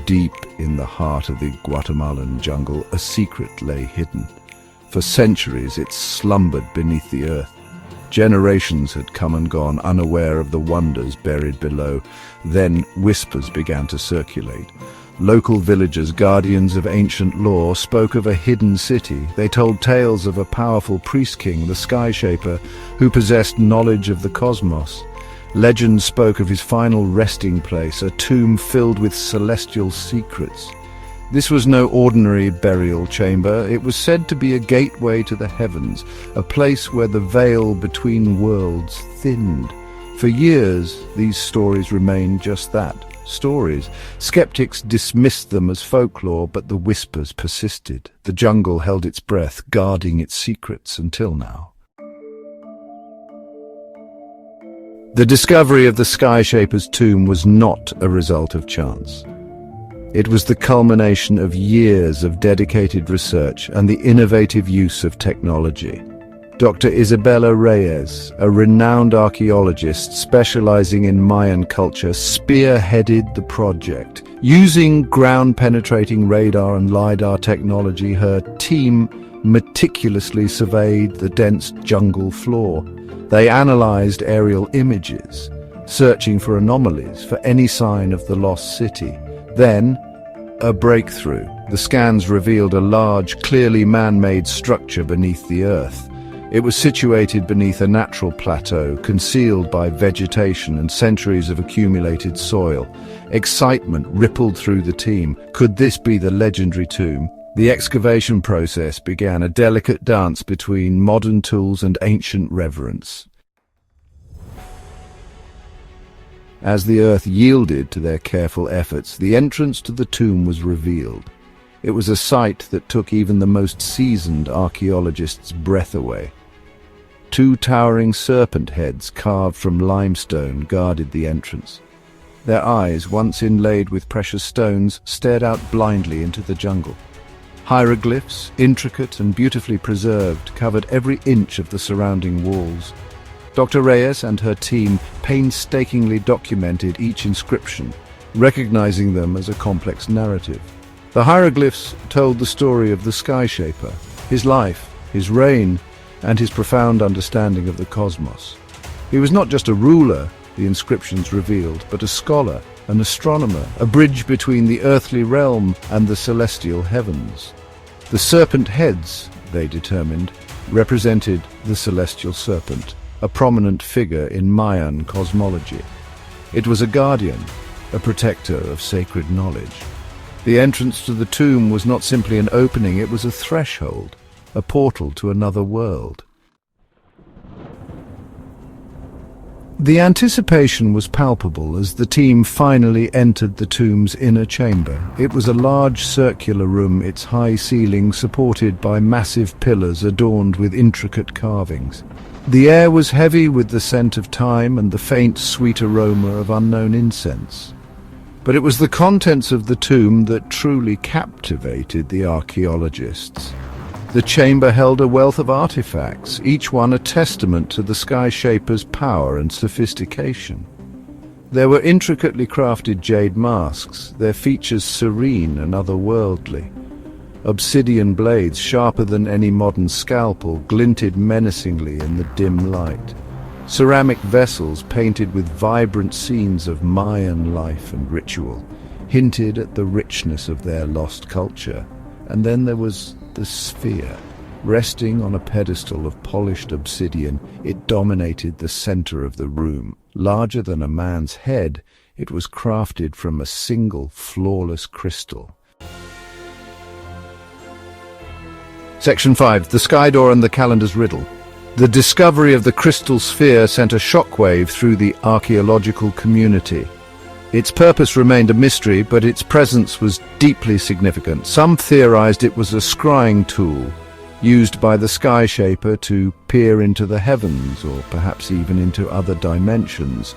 Deep in the heart of the Guatemalan jungle, a secret lay hidden. For centuries it slumbered beneath the earth. Generations had come and gone, unaware of the wonders buried below. Then whispers began to circulate. Local villagers, guardians of ancient lore, spoke of a hidden city. They told tales of a powerful priest king, the Sky Shaper, who possessed knowledge of the cosmos. Legend spoke of his final resting place, a tomb filled with celestial secrets. This was no ordinary burial chamber. It was said to be a gateway to the heavens, a place where the veil between worlds thinned. For years, these stories remained just that, stories. Skeptics dismissed them as folklore, but the whispers persisted. The jungle held its breath, guarding its secrets until now. The discovery of the Sky Shaper's tomb was not a result of chance. It was the culmination of years of dedicated research and the innovative use of technology. Dr. Isabella Reyes, a renowned archaeologist specializing in Mayan culture, spearheaded the project. Using ground-penetrating radar and LiDAR technology, her team meticulously surveyed the dense jungle floor. They analyzed aerial images, searching for anomalies, for any sign of the lost city. Then, a breakthrough. The scans revealed a large, clearly man-made structure beneath the earth. It was situated beneath a natural plateau, concealed by vegetation and centuries of accumulated soil. Excitement rippled through the team. Could this be the legendary tomb? The excavation process began, a delicate dance between modern tools and ancient reverence. As the earth yielded to their careful efforts, the entrance to the tomb was revealed. It was a sight that took even the most seasoned archaeologists' breath away. Two towering serpent heads carved from limestone guarded the entrance. Their eyes, once inlaid with precious stones, stared out blindly into the jungle. Hieroglyphs, intricate and beautifully preserved, covered every inch of the surrounding walls. Dr. Reyes and her team painstakingly documented each inscription, recognizing them as a complex narrative. The hieroglyphs told the story of the Sky Shaper, his life, his reign, and his profound understanding of the cosmos. He was not just a ruler, the inscriptions revealed, but a scholar, an astronomer, a bridge between the earthly realm and the celestial heavens. The serpent heads, they determined, represented the celestial serpent, a prominent figure in Mayan cosmology. It was a guardian, a protector of sacred knowledge. The entrance to the tomb was not simply an opening, it was a threshold, a portal to another world. The anticipation was palpable as the team finally entered the tomb's inner chamber. It was a large circular room, its high ceiling supported by massive pillars adorned with intricate carvings. The air was heavy with the scent of time and the faint, sweet aroma of unknown incense. But it was the contents of the tomb that truly captivated the archaeologists. The chamber held a wealth of artifacts, each one a testament to the Sky Shaper's power and sophistication. There were intricately crafted jade masks, their features serene and otherworldly. Obsidian blades, sharper than any modern scalpel, glinted menacingly in the dim light. Ceramic vessels painted with vibrant scenes of Mayan life and ritual hinted at the richness of their lost culture. And then there was the sphere. Resting on a pedestal of polished obsidian, it dominated the center of the room. Larger than a man's head, it was crafted from a single, flawless crystal. Section 5. The Sky Door and the Calendar's Riddle. The discovery of the crystal sphere sent a shockwave through the archaeological community. Its purpose remained a mystery, but its presence was deeply significant. Some theorized it was a scrying tool, used by the Sky Shaper to peer into the heavens, or perhaps even into other dimensions.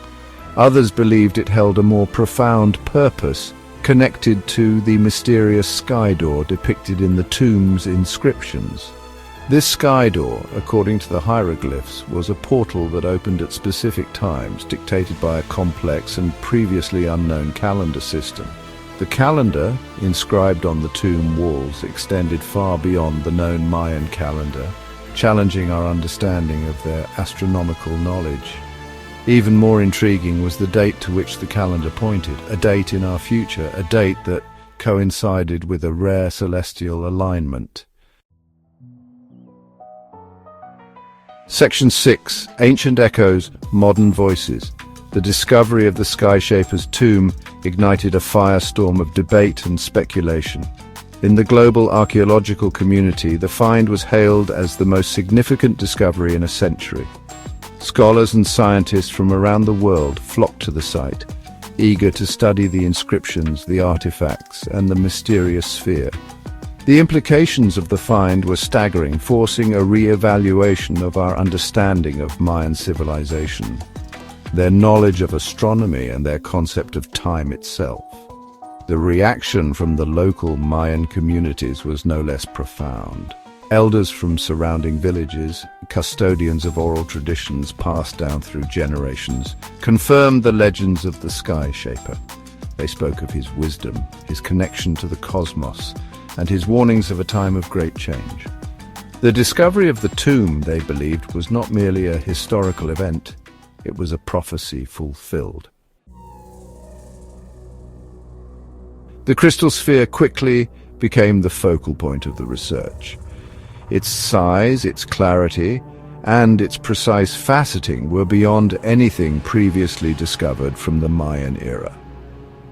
Others believed it held a more profound purpose, connected to the mysterious sky door depicted in the tomb's inscriptions. This sky door, according to the hieroglyphs, was a portal that opened at specific times, dictated by a complex and previously unknown calendar system. The calendar, inscribed on the tomb walls, extended far beyond the known Mayan calendar, challenging our understanding of their astronomical knowledge. Even more intriguing was the date to which the calendar pointed, a date in our future, a date that coincided with a rare celestial alignment. Section 6. Ancient Echoes, Modern Voices. The discovery of the Skyshaper's tomb ignited a firestorm of debate and speculation. In the global archaeological community, the find was hailed as the most significant discovery in a century. Scholars and scientists from around the world flocked to the site, eager to study the inscriptions, the artifacts, and the mysterious sphere. The implications of the find were staggering, forcing a re-evaluation of our understanding of Mayan civilization, their knowledge of astronomy and their concept of time itself. The reaction from the local Mayan communities was no less profound. Elders from surrounding villages, custodians of oral traditions passed down through generations, confirmed the legends of the Skyshaper. They spoke of his wisdom, his connection to the cosmos, and his warnings of a time of great change. The discovery of the tomb, they believed, was not merely a historical event, it was a prophecy fulfilled. The crystal sphere quickly became the focal point of the research. Its size, its clarity, and its precise faceting were beyond anything previously discovered from the Mayan era.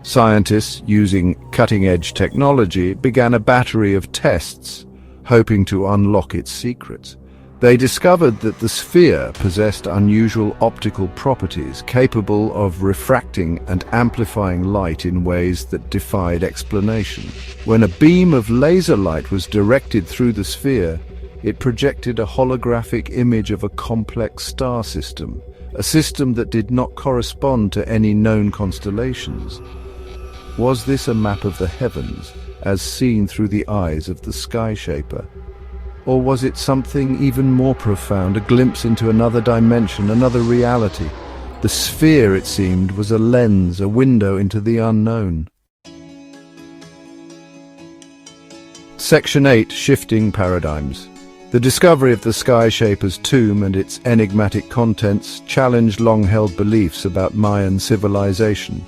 Scientists, using cutting-edge technology, began a battery of tests, hoping to unlock its secrets. They discovered that the sphere possessed unusual optical properties, capable of refracting and amplifying light in ways that defied explanation. When a beam of laser light was directed through the sphere, it projected a holographic image of a complex star system, a system that did not correspond to any known constellations. Was this a map of the heavens, as seen through the eyes of the Skyshaper? Or was it something even more profound, a glimpse into another dimension, another reality? The sphere, it seemed, was a lens, a window into the unknown. Section 8. Shifting Paradigms. The discovery of the Skyshaper's tomb and its enigmatic contents challenged long-held beliefs about Mayan civilization.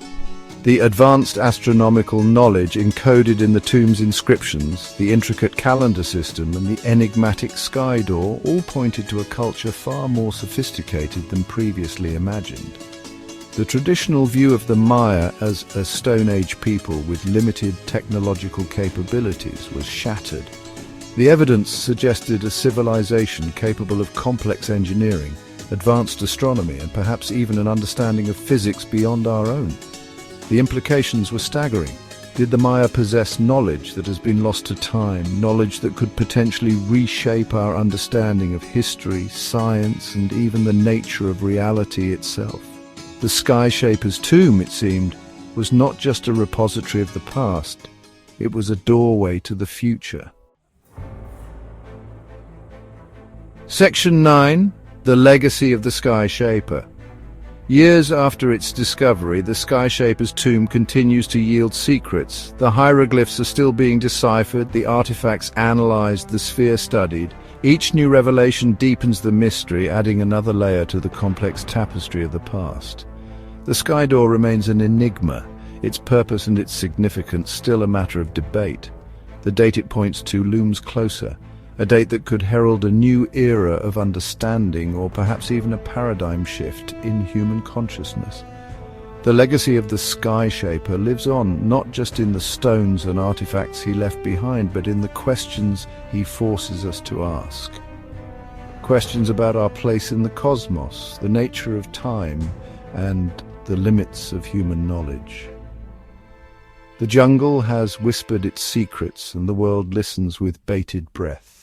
The advanced astronomical knowledge encoded in the tomb's inscriptions, the intricate calendar system, and the enigmatic sky door all pointed to a culture far more sophisticated than previously imagined. The traditional view of the Maya as a Stone Age people with limited technological capabilities was shattered. The evidence suggested a civilization capable of complex engineering, advanced astronomy, and perhaps even an understanding of physics beyond our own. The implications were staggering. Did the Maya possess knowledge that has been lost to time, knowledge that could potentially reshape our understanding of history, science, and even the nature of reality itself? The Skyshaper's tomb, it seemed, was not just a repository of the past, it was a doorway to the future. Section 9. The Legacy of the Skyshaper. Years after its discovery, the Skyshaper's tomb continues to yield secrets. The hieroglyphs are still being deciphered, the artifacts analyzed, the sphere studied. Each new revelation deepens the mystery, adding another layer to the complex tapestry of the past. The sky door remains an enigma, its purpose and its significance still a matter of debate. The date it points to looms closer, a date that could herald a new era of understanding or perhaps even a paradigm shift in human consciousness. The legacy of the Skyshaper lives on, not just in the stones and artifacts he left behind, but in the questions he forces us to ask. Questions about our place in the cosmos, the nature of time, and the limits of human knowledge. The jungle has whispered its secrets, and the world listens with bated breath.